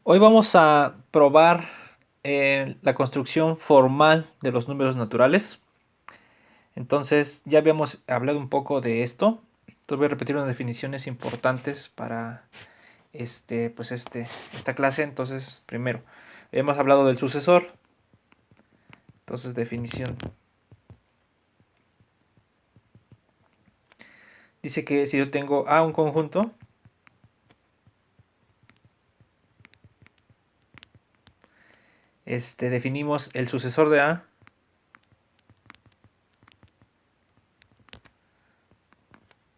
Hoy vamos a probar la construcción formal de los números naturales. Entonces ya habíamos hablado un poco de esto. Entonces voy a repetir unas definiciones importantes para esta clase. Entonces, primero, hemos hablado del sucesor. Entonces, definición. Dice que si yo tengo A un conjunto, definimos el sucesor de A.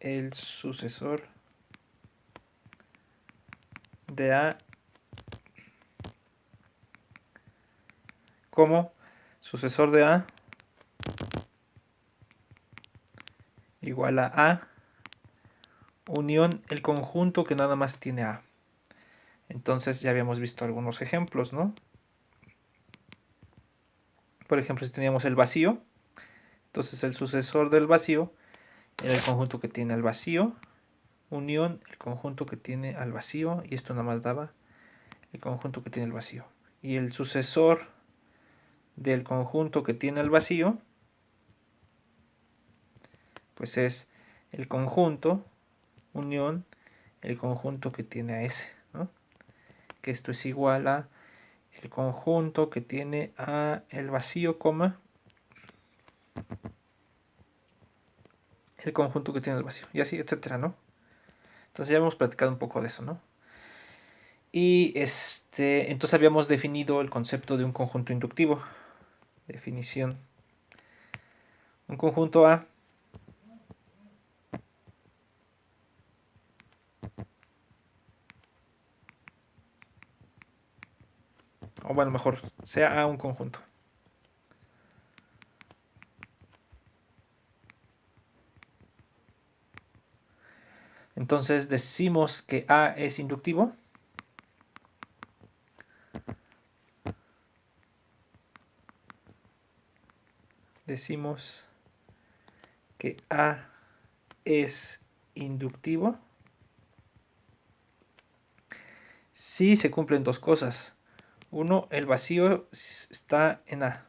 El sucesor de A como sucesor de A igual a A unión el conjunto que nada más tiene A. Entonces ya habíamos visto algunos ejemplos, ¿no? Por ejemplo, si teníamos el vacío, entonces el sucesor del vacío era el conjunto que tiene al vacío, unión el conjunto que tiene al vacío, y esto nada más daba el conjunto que tiene el vacío. Y el sucesor del conjunto que tiene el vacío, pues es el conjunto, unión, el conjunto que tiene a ese, ¿no? Que esto es igual a el conjunto que tiene a el vacío, coma, el conjunto que tiene el vacío, y así, etcétera, ¿no? Entonces ya hemos platicado un poco de eso, ¿no? Y entonces habíamos definido el concepto de un conjunto inductivo. Definición. Un conjunto A o bueno, mejor, sea A un conjunto. Entonces decimos que A es inductivo. Decimos que A es inductivo si se cumplen dos cosas. Uno, el vacío está en A.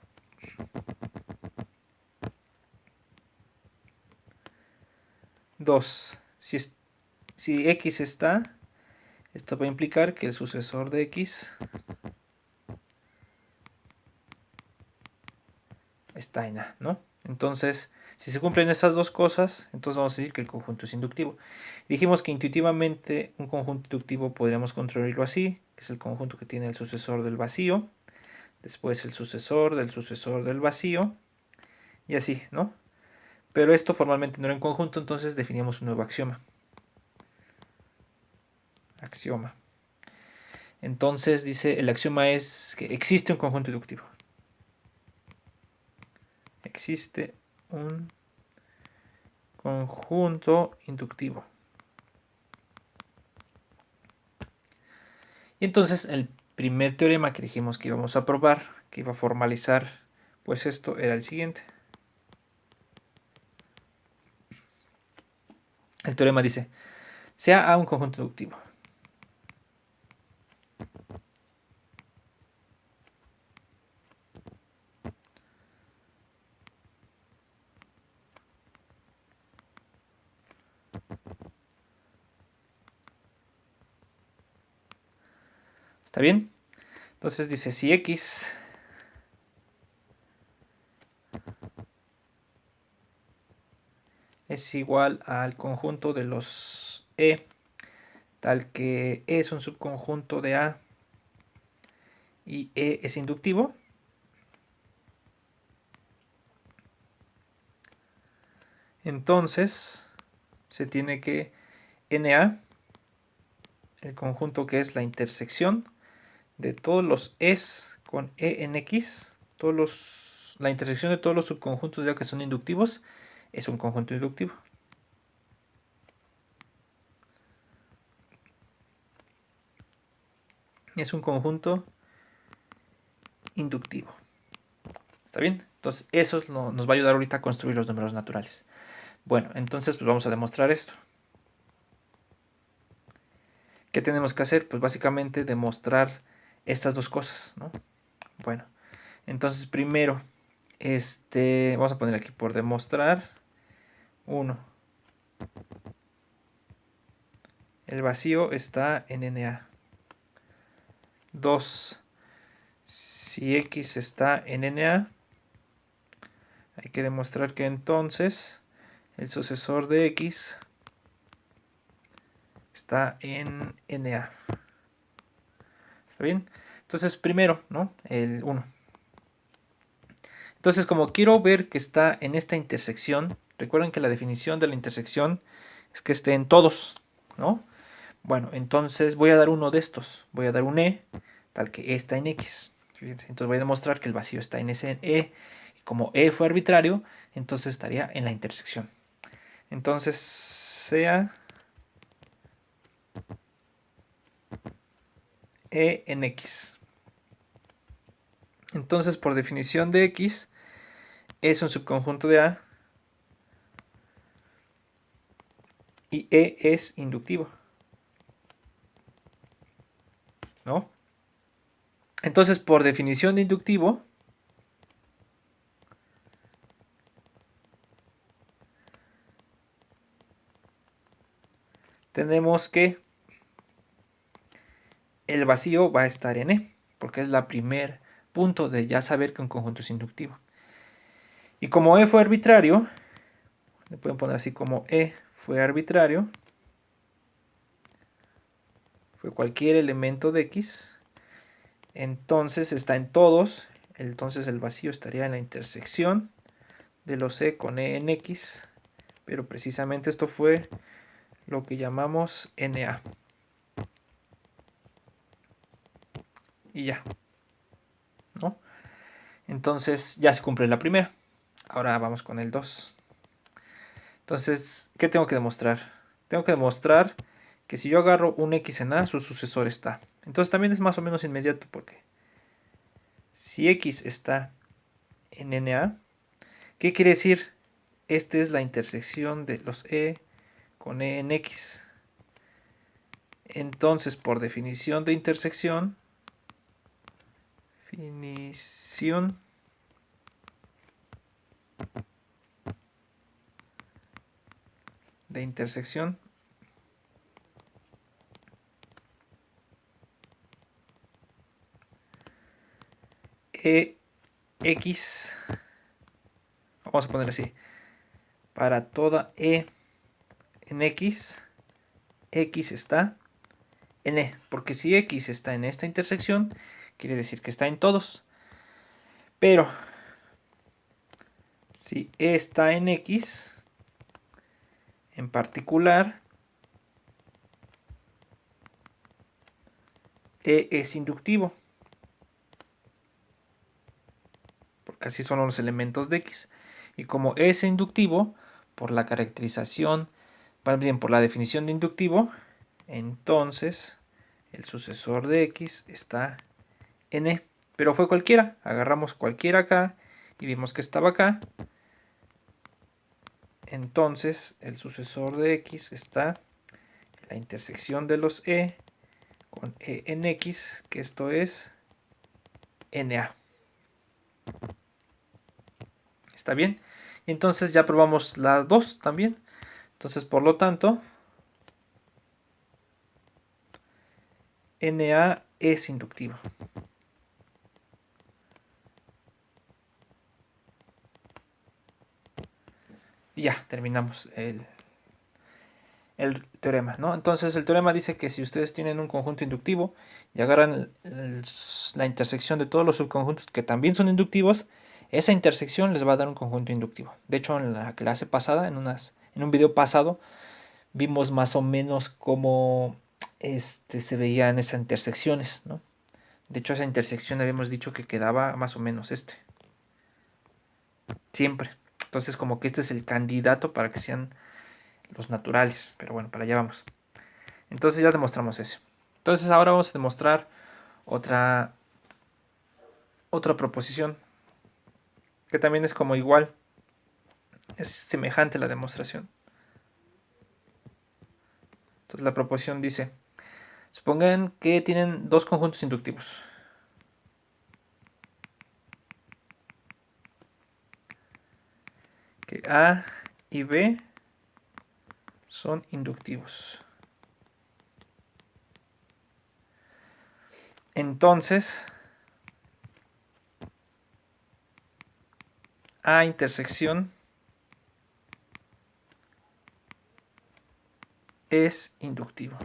Dos, si X está, esto va a implicar que el sucesor de X está en A, ¿no? Entonces, si se cumplen estas dos cosas, entonces vamos a decir que el conjunto es inductivo. Dijimos que intuitivamente un conjunto inductivo podríamos construirlo así, que es el conjunto que tiene el sucesor del vacío, después el sucesor del vacío, y así, ¿no? Pero esto formalmente no era un conjunto, entonces definimos un nuevo axioma. Axioma. Entonces dice, el axioma es que existe un conjunto inductivo. Existe un conjunto inductivo. Y entonces el primer teorema que dijimos que íbamos a probar, que iba a formalizar, pues esto era el siguiente. El teorema dice, sea A un conjunto inductivo. ¿Está bien? Entonces dice, si X es igual al conjunto de los E, tal que E es un subconjunto de A y E es inductivo, entonces se tiene que NA, el conjunto que es la intersección de todos los E's con E en X, la intersección de todos los subconjuntos ya que son inductivos, es un conjunto inductivo. Es un conjunto inductivo. ¿Está bien? Entonces eso nos va a ayudar ahorita a construir los números naturales. Bueno, entonces pues vamos a demostrar esto. ¿Qué tenemos que hacer? Pues básicamente demostrar estas dos cosas, ¿no? Bueno, entonces primero, vamos a poner aquí por demostrar. 1. El vacío está en Na. 2. Si X está en Na, hay que demostrar que entonces el sucesor de X está en Na. ¿Está bien? Entonces primero, ¿no? El 1. Entonces, como quiero ver que está en esta intersección, recuerden que la definición de la intersección es que esté en todos, ¿no? Bueno, entonces voy a dar uno de estos. Voy a dar un E, tal que E está en X. Fíjense, entonces voy a demostrar que el vacío está en ese E. Y como E fue arbitrario, entonces estaría en la intersección. Entonces, sea E en X. Entonces, por definición de X, es un subconjunto de A y E es inductivo, ¿no? Entonces, por definición de inductivo, tenemos que el vacío va a estar en E, porque es la primer punto de ya saber que un conjunto es inductivo. Y como E fue arbitrario, le pueden poner así como E fue arbitrario, fue cualquier elemento de X, entonces está en todos, entonces el vacío estaría en la intersección de los E con E en X, pero precisamente esto fue lo que llamamos Na. Y ya, ¿no? Entonces ya se cumple la primera. Ahora vamos con el 2. Entonces, ¿qué tengo que demostrar? Tengo que demostrar que si yo agarro un X en A, su sucesor está. Entonces también es más o menos inmediato porque si X está en Na, ¿qué quiere decir? Esta es la intersección de los E con E en X. Entonces, por definición de intersección, EX, vamos a poner así, para toda E en X, X está en E, porque si X está en esta intersección, quiere decir que está en todos. Pero si E está en X, en particular, E es inductivo, porque así son los elementos de X. Y como E es inductivo, por la caracterización, más bien por la definición de inductivo, entonces el sucesor de X está en E. Pero fue cualquiera, agarramos cualquiera acá y vimos que estaba acá. Entonces el sucesor de X está en la intersección de los E con E en X, que esto es Na. ¿Está bien? Y entonces ya probamos las dos también. Entonces, por lo tanto, Na es inductivo. Y ya, terminamos el teorema, ¿no? Entonces el teorema dice que si ustedes tienen un conjunto inductivo y agarran la intersección de todos los subconjuntos que también son inductivos, esa intersección les va a dar un conjunto inductivo. De hecho, en la clase pasada, en un video pasado, vimos más o menos cómo se veían esas intersecciones, ¿no? De hecho, esa intersección habíamos dicho que quedaba más o menos siempre. Entonces, como que este es el candidato para que sean los naturales, pero bueno, para allá vamos. Entonces ya demostramos ese. Entonces ahora vamos a demostrar otra proposición que también es como igual, es semejante a la demostración. Entonces la proposición dice, supongan que tienen dos conjuntos inductivos. que A y B son inductivos. Entonces, A intersección es inductivo.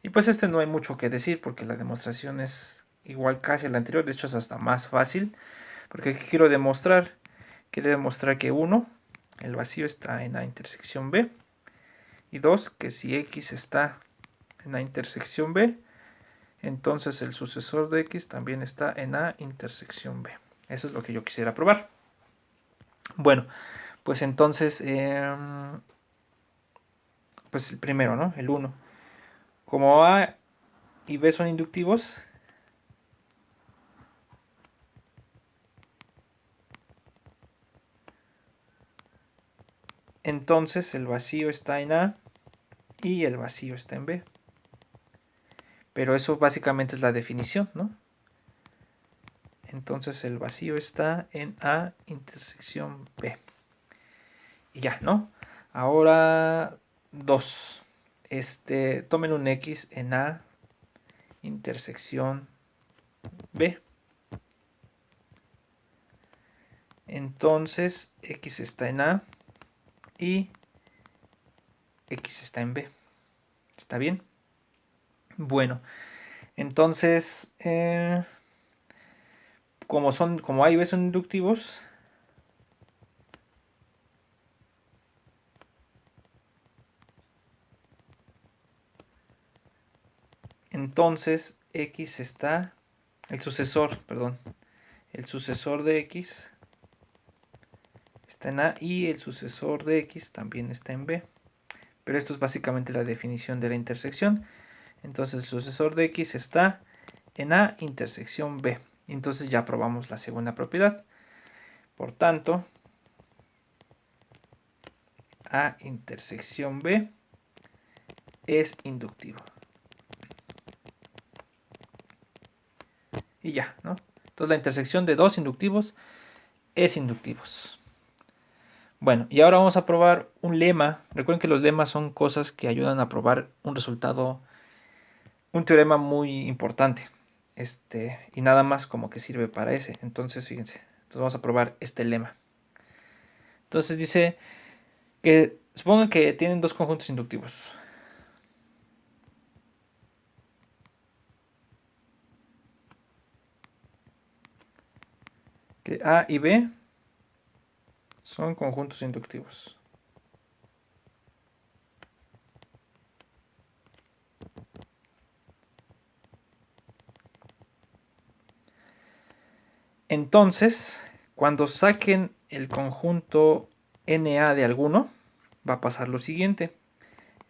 Y pues no hay mucho que decir porque la demostración es igual casi a la anterior, de hecho es hasta más fácil, porque aquí quiero demostrar que 1, el vacío está en A intersección B, y 2, que si X está en A intersección B, entonces el sucesor de X también está en A intersección B. Eso es lo que yo quisiera probar. Bueno, pues entonces, pues el primero, ¿no? El 1. Como A y B son inductivos, entonces el vacío está en A y el vacío está en B. Pero eso básicamente es la definición, ¿no? Entonces el vacío está en A intersección B. Y ya, ¿no? Ahora 2. Tomen un X en A intersección B. Entonces X está en A y X está en B. ¿Está bien? Bueno, entonces, como A y B son inductivos, entonces X está, el sucesor de X está en A y el sucesor de X también está en B. Pero esto es básicamente la definición de la intersección. Entonces el sucesor de X está en A intersección B. Entonces ya probamos la segunda propiedad. Por tanto, A intersección B es inductivo. Y ya, ¿no? Entonces la intersección de dos inductivos es inductivos. Bueno, y ahora vamos a probar un lema. Recuerden que los lemas son cosas que ayudan a probar un resultado, un teorema muy importante. Y nada más como que sirve para ese. Entonces, fíjense. Entonces vamos a probar este lema. Entonces dice que supongan que tienen dos conjuntos inductivos. Que A y B son conjuntos inductivos. Entonces, cuando saquen el conjunto NA de alguno, va a pasar lo siguiente.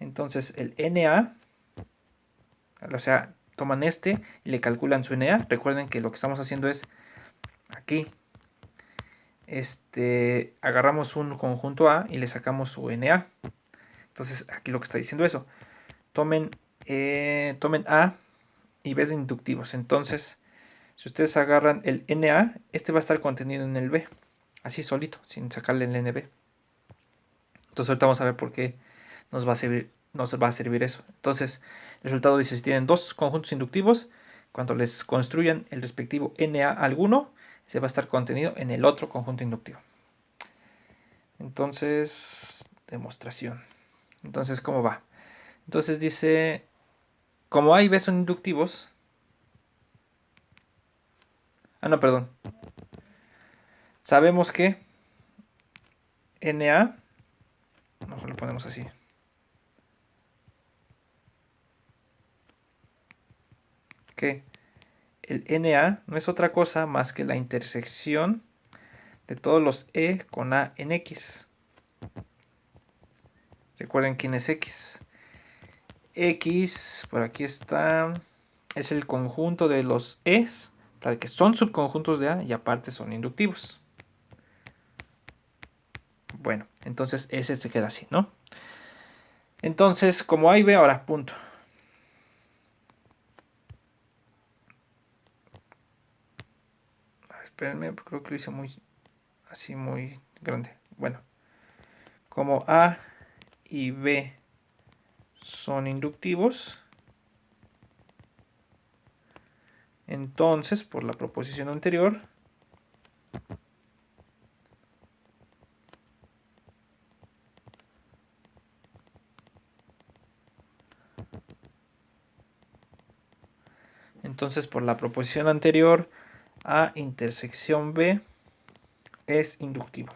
Entonces, el NA, o sea, toman y le calculan su NA. Recuerden que lo que estamos haciendo es aquí. Agarramos un conjunto A y le sacamos su NA. Entonces, aquí lo que está diciendo eso. Tomen A y B de inductivos. Entonces, si ustedes agarran el NA, va a estar contenido en el B. Así solito, sin sacarle el NB. Entonces ahorita vamos a ver por qué nos va a servir eso. Entonces, el resultado dice, si tienen dos conjuntos inductivos, cuando les construyan el respectivo NA alguno, se va a estar contenido en el otro conjunto inductivo. Entonces, demostración. Entonces, ¿cómo va? Entonces dice, como A y B son inductivos. No, perdón. Sabemos que NA, lo ponemos así. Que el NA no es otra cosa más que la intersección de todos los E con A en X. Recuerden quién es X. X, por aquí está, es el conjunto de los E's, tal que son subconjuntos de A y aparte son inductivos. Bueno, entonces ese se queda así, ¿no? Entonces, como A y B, ahora, punto. Espérenme, creo que lo hice muy así, muy grande. Bueno, como A y B son inductivos, entonces por la proposición anterior, A intersección B es inductivo.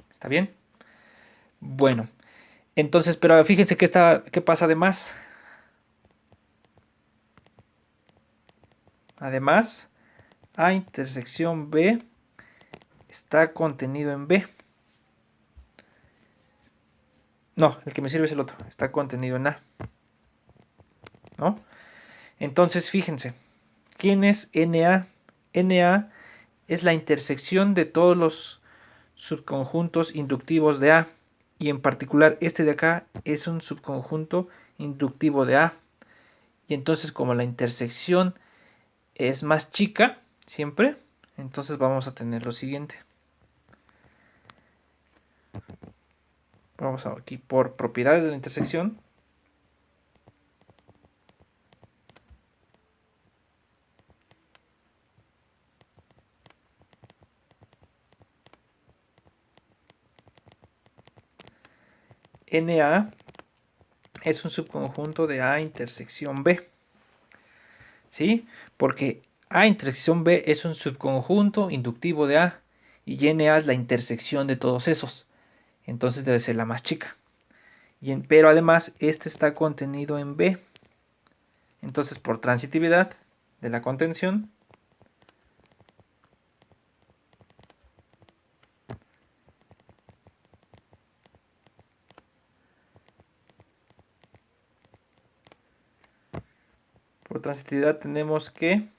¿Está bien? Bueno, entonces, pero fíjense qué pasa además. Además, A intersección B está contenido en B. No, el que me sirve es el otro. Está contenido en A. ¿No? Entonces, fíjense. ¿Quién es NA? NA es la intersección de todos los subconjuntos inductivos de A. Y en particular este de acá es un subconjunto inductivo de A. Y entonces como la intersección es más chica, siempre, entonces vamos a tener lo siguiente. Vamos aquí por propiedades de la intersección. NA es un subconjunto de A intersección B. ¿Sí? Porque A intersección B es un subconjunto inductivo de A y NA es la intersección de todos esos. Entonces debe ser la más chica. Pero además este está contenido en B. Entonces por transitividad de la contención, tenemos que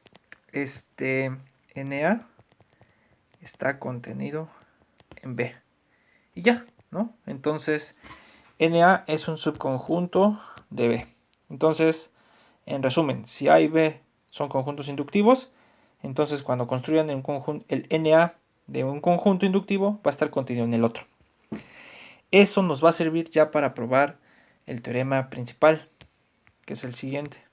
Na está contenido en B. Y ya, ¿no? Entonces, Na es un subconjunto de B. Entonces, en resumen, si A y B son conjuntos inductivos, entonces cuando construyan el Na de un conjunto inductivo va a estar contenido en el otro. Eso nos va a servir ya para probar el teorema principal, que es el siguiente.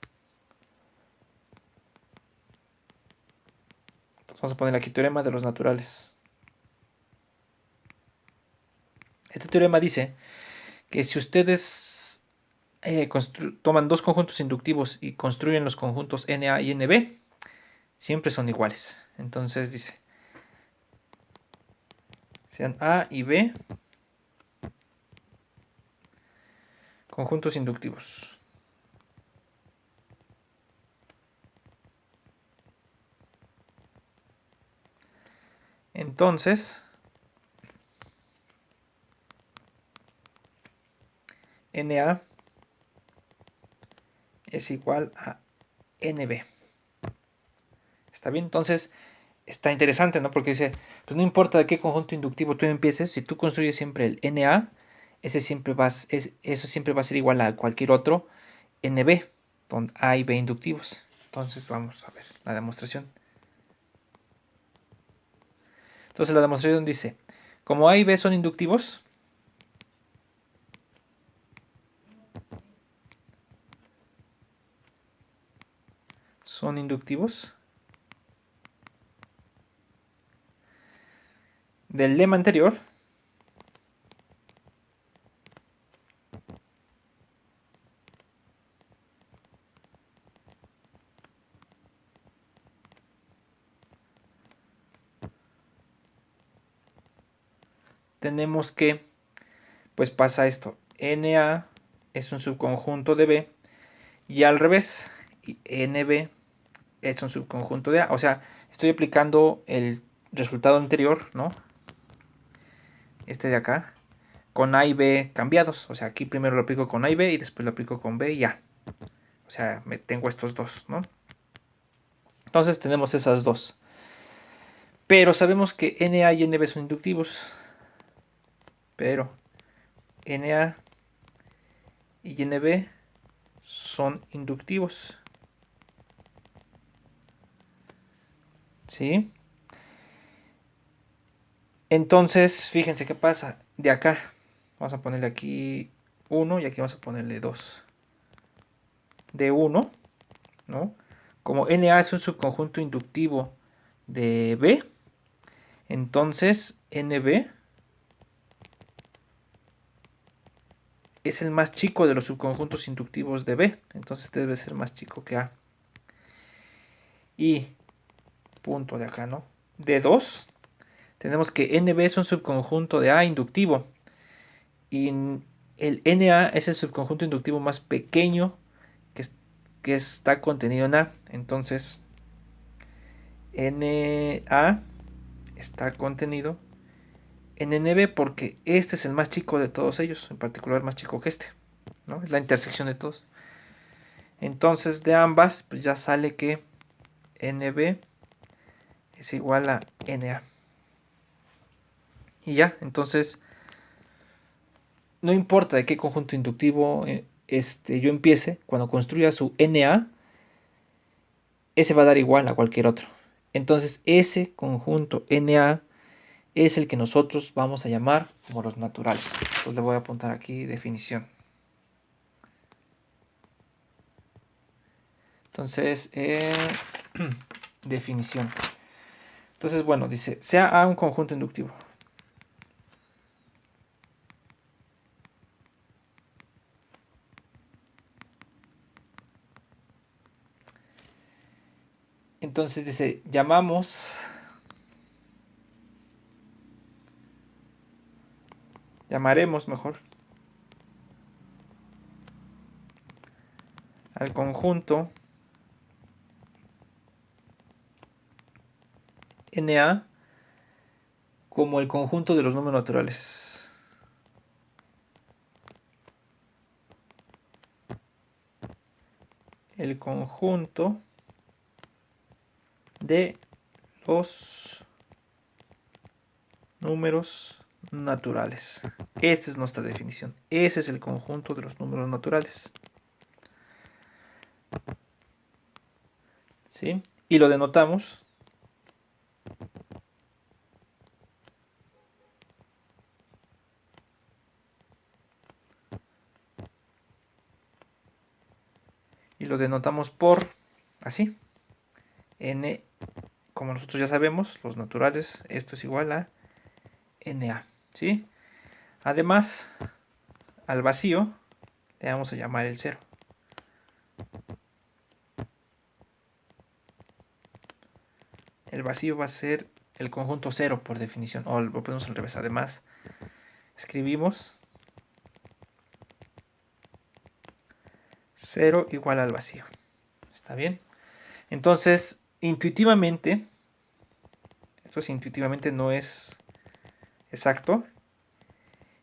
Entonces vamos a poner aquí teorema de los naturales. Este teorema dice que si ustedes toman dos conjuntos inductivos y construyen los conjuntos Na y Nb, siempre son iguales. Entonces dice, sean A y B conjuntos inductivos. Entonces, Na es igual a Nb. ¿Está bien? Entonces, está interesante, ¿no? Porque dice, pues no importa de qué conjunto inductivo tú empieces, si tú construyes siempre el Na, eso siempre va a ser igual a cualquier otro Nb, donde A y B inductivos. Entonces, vamos a ver la demostración. Entonces, la demostración dice, como A y B son inductivos, del lema anterior, tenemos que, pues pasa esto, Na es un subconjunto de B y al revés, Nb es un subconjunto de A. O sea, estoy aplicando el resultado anterior, ¿no? Este de acá, con A y B cambiados. O sea, aquí primero lo aplico con A y B y después lo aplico con B y A. O sea, tengo estos dos, ¿no? Entonces tenemos esas dos. Pero sabemos que Na y Nb son inductivos. Pero Na y Nb son inductivos. ¿sí? Entonces, fíjense qué pasa. De acá, vamos a ponerle aquí 1 y aquí vamos a ponerle 2. De 1, ¿no? Como NA es un subconjunto inductivo de B, entonces NB es el más chico de los subconjuntos inductivos de B, entonces debe ser más chico que A. Y punto de acá, ¿no? De 2, tenemos que NB es un subconjunto de A inductivo y el NA es el subconjunto inductivo más pequeño que está contenido en A, entonces NA está contenido en NB porque este es el más chico de todos ellos, en particular más chico que este, ¿no? Es la intersección de todos. Entonces de ambas, pues ya sale que NB es igual a NA. Y ya, entonces no importa de qué conjunto inductivo yo empiece, cuando construya su NA, ese va a dar igual a cualquier otro. Entonces ese conjunto NA es el que nosotros vamos a llamar como los naturales. Entonces le voy a apuntar aquí definición. Entonces, definición. Entonces, bueno, dice, sea A un conjunto inductivo. Entonces dice, llamaremos mejor, al conjunto NA como el conjunto de los números naturales. El conjunto de los números naturales. Esta es nuestra definición. Ese es el conjunto de los números naturales. ¿Sí? Y lo denotamos por así. N, como nosotros ya sabemos, los naturales, esto es igual a NA. ¿Sí? Además, al vacío le vamos a llamar el 0. El vacío va a ser el conjunto 0 por definición. O lo ponemos al revés. Además, escribimos 0 igual al vacío. ¿Está bien? Entonces, intuitivamente, esto es intuitivamente, no es exacto.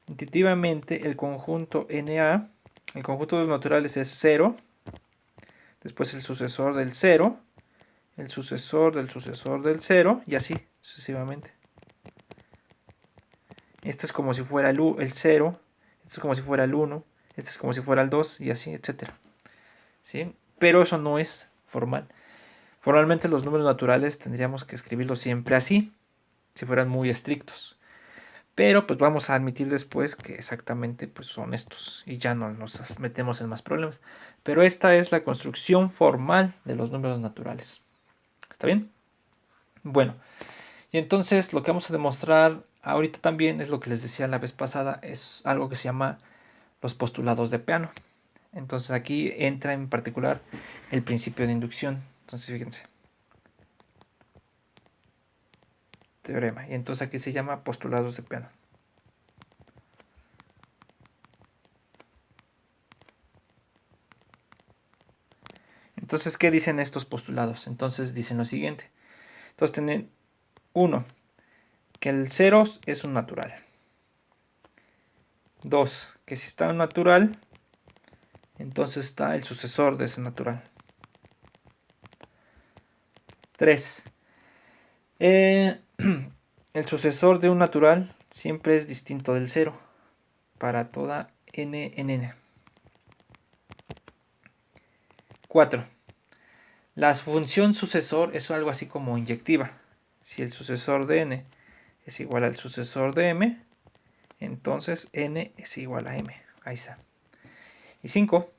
Intuitivamente, el conjunto NA, el conjunto de los naturales es 0. Después el sucesor del 0. El sucesor del sucesor del 0. Y así sucesivamente. Esto es como si fuera el 0. Esto es como si fuera el 1. Esto es como si fuera el 2. Y así, etc. ¿Sí? Pero eso no es formal. Formalmente los números naturales tendríamos que escribirlos siempre así, si fueran muy estrictos. Pero pues vamos a admitir después que exactamente pues son estos y ya no nos metemos en más problemas. Pero esta es la construcción formal de los números naturales. ¿Está bien? Bueno, y entonces lo que vamos a demostrar ahorita también es lo que les decía la vez pasada, es algo que se llama los postulados de Peano. Entonces aquí entra en particular el principio de inducción. Entonces fíjense. Teorema. Y entonces aquí se llama postulados de Peano. Entonces, ¿qué dicen estos postulados? Entonces dicen lo siguiente. Entonces tienen 1, que el 0 es un natural. 2, que si está un natural, entonces está el sucesor de ese natural. 3, el sucesor de un natural siempre es distinto del 0 para toda n en n. 4, La función sucesor es algo así como inyectiva. Si el sucesor de n es igual al sucesor de m, entonces n es igual a m. Ahí está. Y 5.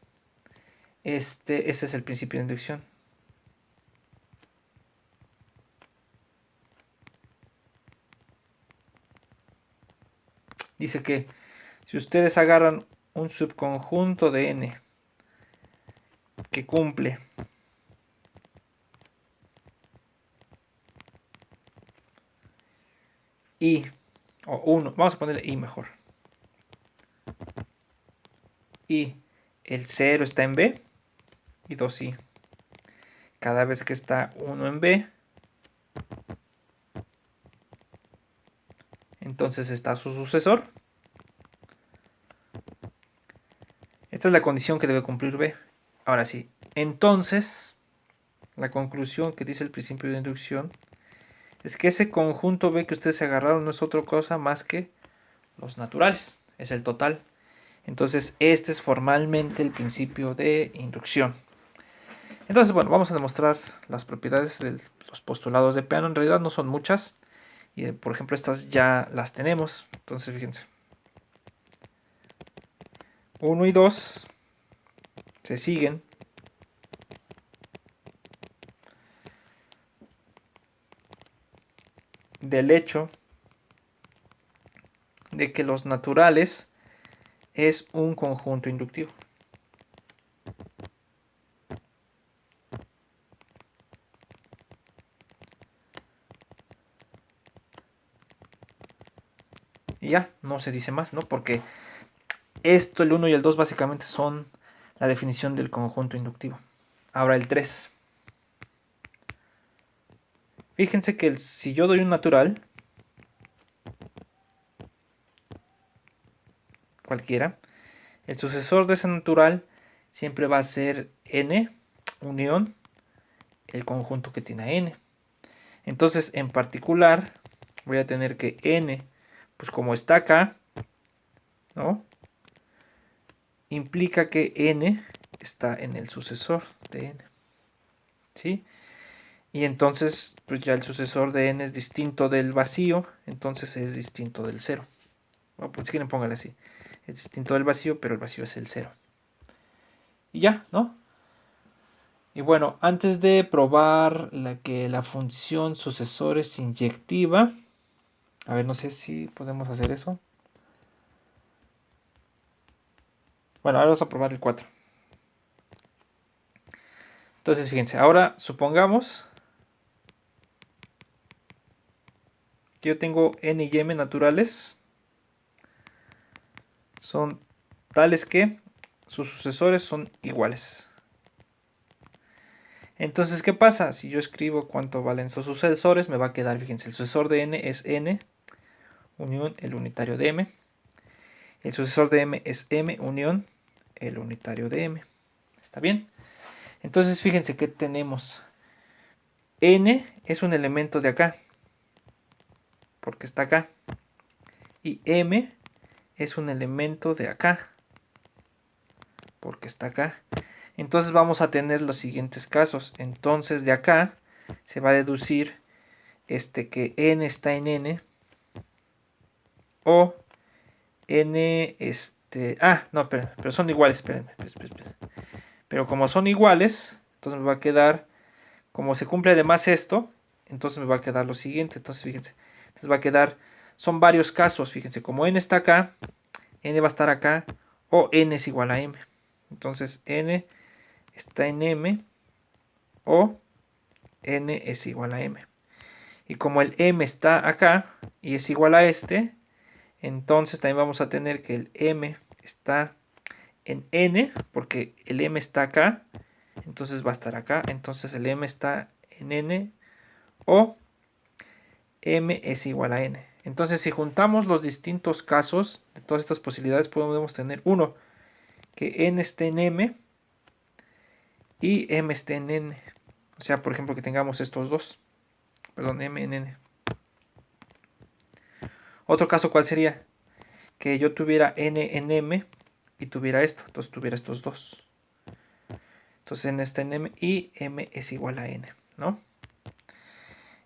Este es el principio de inducción. Dice que si ustedes agarran un subconjunto de n que cumple i, o 1, vamos a ponerle i mejor, y el 0 está en b y 2i. Cada vez que está 1 en b, entonces está su sucesor. Esta es la condición que debe cumplir b. Ahora sí, entonces la conclusión que dice el principio de inducción es que ese conjunto b que ustedes se agarraron no es otra cosa más que los naturales, es el total. Entonces este es formalmente el principio de inducción. Entonces, bueno, vamos a demostrar las propiedades de los postulados de Peano. En realidad no son muchas. Y, por ejemplo, estas ya las tenemos. Entonces, fíjense. 1 y 2 se siguen. Del hecho de que los naturales es un conjunto inductivo. Y ya, no se dice más, ¿no? Porque esto, el 1 y el 2, básicamente son la definición del conjunto inductivo. Ahora el 3. Fíjense que si yo doy un natural, cualquiera, el sucesor de ese natural siempre va a ser n unión el conjunto que tiene a n. Entonces, en particular, voy a tener que n, pues como está acá, ¿no? Implica que n está en el sucesor de n. ¿Sí? Y entonces, pues ya el sucesor de n es distinto del vacío, entonces es distinto del 0. Bueno, pues si quieren póngale así. Es distinto del vacío, pero el vacío es el 0. Y ya, ¿no? Y bueno, antes de probar que la función sucesor es inyectiva, a ver, no sé si podemos hacer eso. Bueno, ahora vamos a probar el 4. Entonces, fíjense, ahora supongamos que yo tengo n y m naturales. Son tales que sus sucesores son iguales. Entonces, ¿qué pasa? Si yo escribo cuánto valen sus sucesores, me va a quedar, fíjense, el sucesor de n es n unión el unitario de m. El sucesor de m es m unión el unitario de m. ¿Está bien? Entonces, fíjense que tenemos. N es un elemento de acá, porque está acá. Y m es un elemento de acá, porque está acá. Entonces vamos a tener los siguientes casos. Entonces de acá se va a deducir que n está en n, o n no, pero son iguales, espérenme. Pero como son iguales, entonces me va a quedar, como se cumple además esto, entonces me va a quedar lo siguiente. Entonces fíjense, entonces va a quedar, son varios casos, fíjense, como n está acá, n va a estar acá, o n es igual a m. Entonces n está en m, o n es igual a m. Y como el m está acá y es igual a entonces también vamos a tener que el m está en n, porque el m está acá, entonces va a estar acá. Entonces el m está en n, o m es igual a n. Entonces, si juntamos los distintos casos de todas estas posibilidades, podemos tener uno, que n esté en m y m esté en n. O sea, por ejemplo, que tengamos estos dos. Perdón, m en n. Otro caso, ¿cuál sería? Que yo tuviera n en m y tuviera esto. Entonces tuviera estos dos. Entonces n está en m y m es igual a n, ¿no?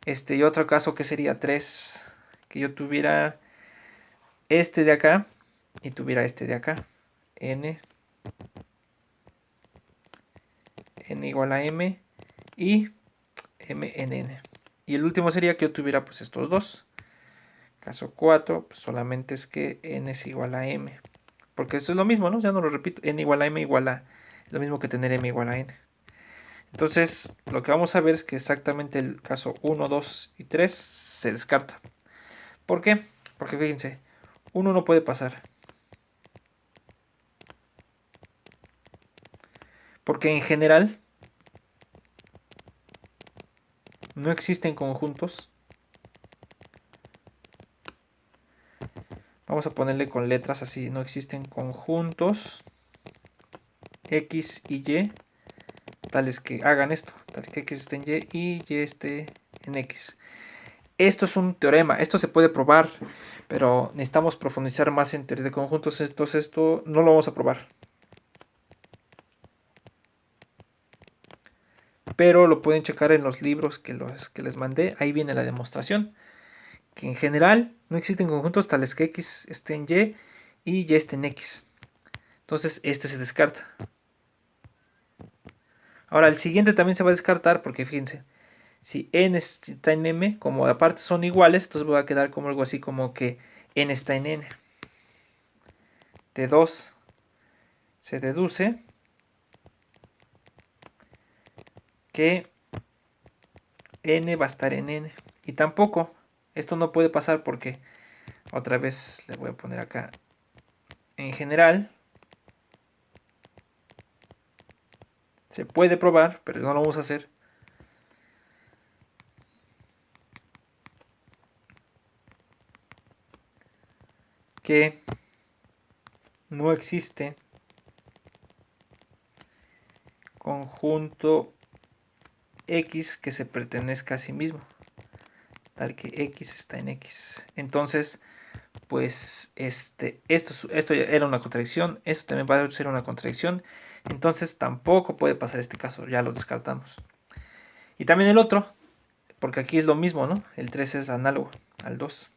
Y otro caso que sería 3, que yo tuviera este de acá y tuviera este de acá, n igual a m y m en n. Y el último sería que yo tuviera pues estos dos. Caso 4, pues solamente es que n es igual a m. Porque esto es lo mismo, ¿no? Ya no lo repito. N igual a m igual a lo mismo que tener m igual a n. Entonces, lo que vamos a ver es que exactamente el caso 1, 2 y 3 se descarta. ¿Por qué? Porque fíjense, 1 no puede pasar. Porque en general no existen conjuntos. Vamos a ponerle con letras así. No existen conjuntos X y Y tales que hagan esto. Tales que X esté en Y y Y esté en X. Esto es un teorema. Esto se puede probar. Pero necesitamos profundizar más en teoría de conjuntos. Entonces esto no lo vamos a probar. Pero lo pueden checar en los libros que les mandé. Ahí viene la demostración. Que en general no existen conjuntos tales que X esté en Y y Y esté en X. Entonces este se descarta. Ahora el siguiente también se va a descartar porque fíjense, si n está en m, como aparte son iguales, entonces va a quedar como algo así como que n está en n. De 2 se deduce que n va a estar en n. Y tampoco, esto no puede pasar porque, otra vez le voy a poner acá, en general, se puede probar, pero no lo vamos a hacer. Que no existe conjunto X que se pertenezca a sí mismo, tal que X está en X. Entonces, pues esto ya era una contradicción, esto también va a ser una contradicción, entonces tampoco puede pasar este caso, ya lo descartamos. Y también el otro, porque aquí es lo mismo, ¿no? El 3 es análogo al 2.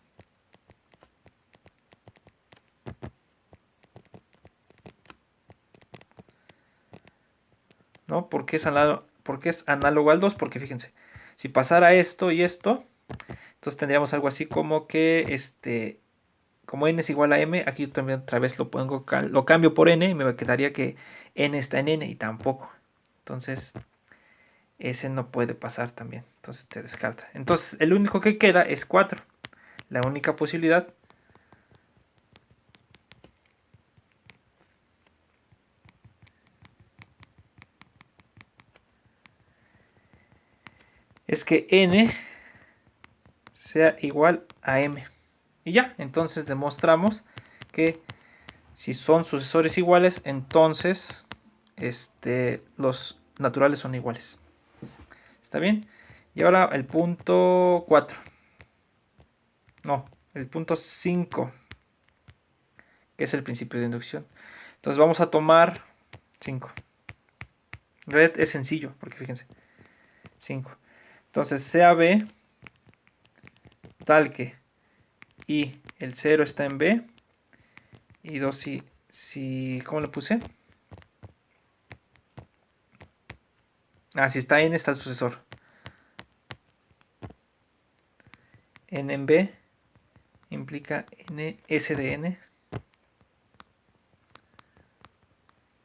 ¿No? ¿Por qué es análogo al 2? Porque fíjense, si pasara esto y esto, entonces tendríamos algo así como que como n es igual a m, aquí yo también otra vez lo cambio por n y me quedaría que n está en n y tampoco. Entonces, ese no puede pasar también. Entonces se descarta. Entonces, el único que queda es 4. La única posibilidad es que n sea igual a m. Y ya, entonces demostramos que si son sucesores iguales, entonces los naturales son iguales. ¿Está bien? Y ahora el punto 4. No, el punto 5, que es el principio de inducción. Entonces vamos a tomar 5. Red es sencillo, porque fíjense, 5. Entonces sea B tal que y el 0 está en B y 2 si ¿cómo le puse? Si está n está el sucesor. N en B implica n s de n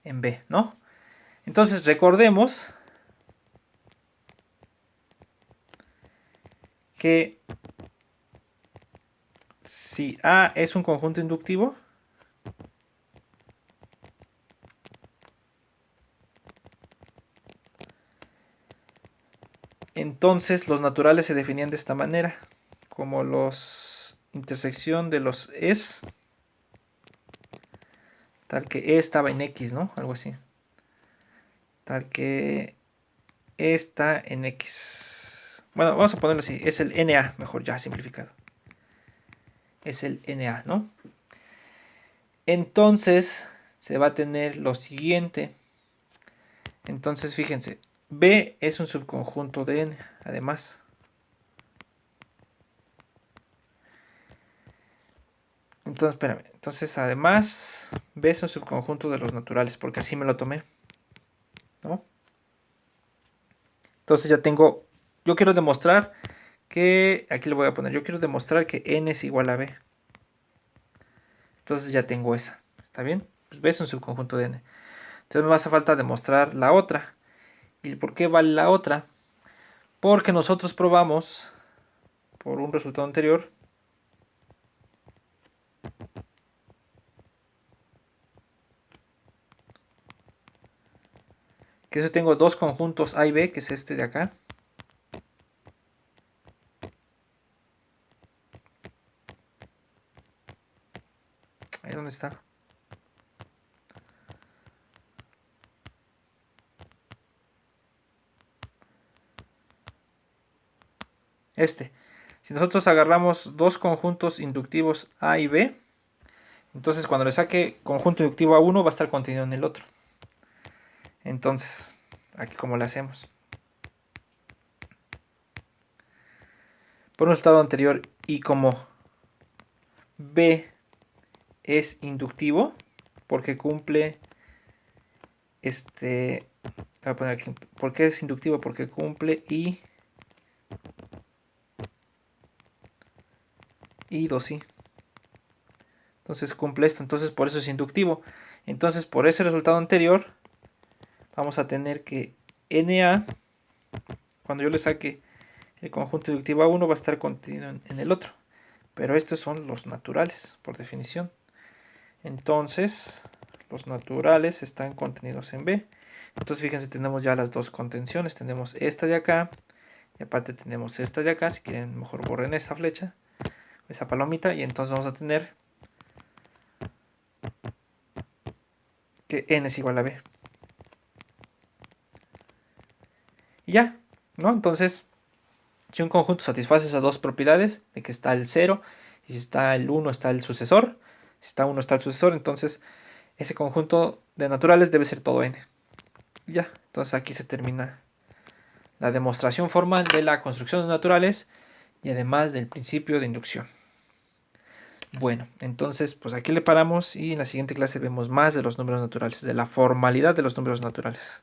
en B, ¿no? Entonces recordemos que si A es un conjunto inductivo, entonces los naturales se definían de esta manera, como los intersección de los es, tal que E estaba en X, ¿no? Algo así. Tal que E está en X. Bueno, vamos a ponerlo así, es el NA, mejor ya simplificado. Es el NA, ¿no? Entonces se va a tener lo siguiente. Entonces fíjense, B es un subconjunto de N, además. Entonces, espérame. Entonces, además, B es un subconjunto de los naturales, porque así me lo tomé, ¿no? Entonces ya tengo, yo quiero demostrar que, aquí le voy a poner, yo quiero demostrar que N es igual a B. Entonces ya tengo esa, ¿está bien? Pues B es un subconjunto de N. Entonces me hace falta demostrar la otra. ¿Y por qué vale la otra? Porque nosotros probamos, por un resultado anterior, que yo tengo dos conjuntos A y B, que es este de acá. Ahí donde está. Si nosotros agarramos dos conjuntos inductivos A y B, entonces cuando le saque conjunto inductivo a uno va a estar contenido en el otro. Entonces, aquí como le hacemos. Por un resultado anterior, y como B es inductivo, porque cumple voy a poner aquí, ¿por qué es inductivo? Porque cumple y 2i. Entonces cumple esto, entonces por eso es inductivo. Entonces por ese resultado anterior vamos a tener que Na, cuando yo le saque el conjunto inductivo a 1, va a estar contenido en el otro. Pero estos son los naturales, por definición. Entonces los naturales están contenidos en B. Entonces fíjense, tenemos ya las dos contenciones. Tenemos esta de acá y aparte tenemos esta de acá. Si quieren, mejor borren esta flecha, esa palomita, y entonces vamos a tener que N es igual a B. Y ya, ¿no? Entonces, si un conjunto satisface esas dos propiedades, de que está el 0, y si está el 1 está el sucesor, si está 1 está el sucesor, entonces ese conjunto de naturales debe ser todo N. Y ya, entonces aquí se termina la demostración formal de la construcción de naturales y además del principio de inducción. Bueno, entonces pues aquí le paramos y en la siguiente clase vemos más de los números naturales, de la formalidad de los números naturales.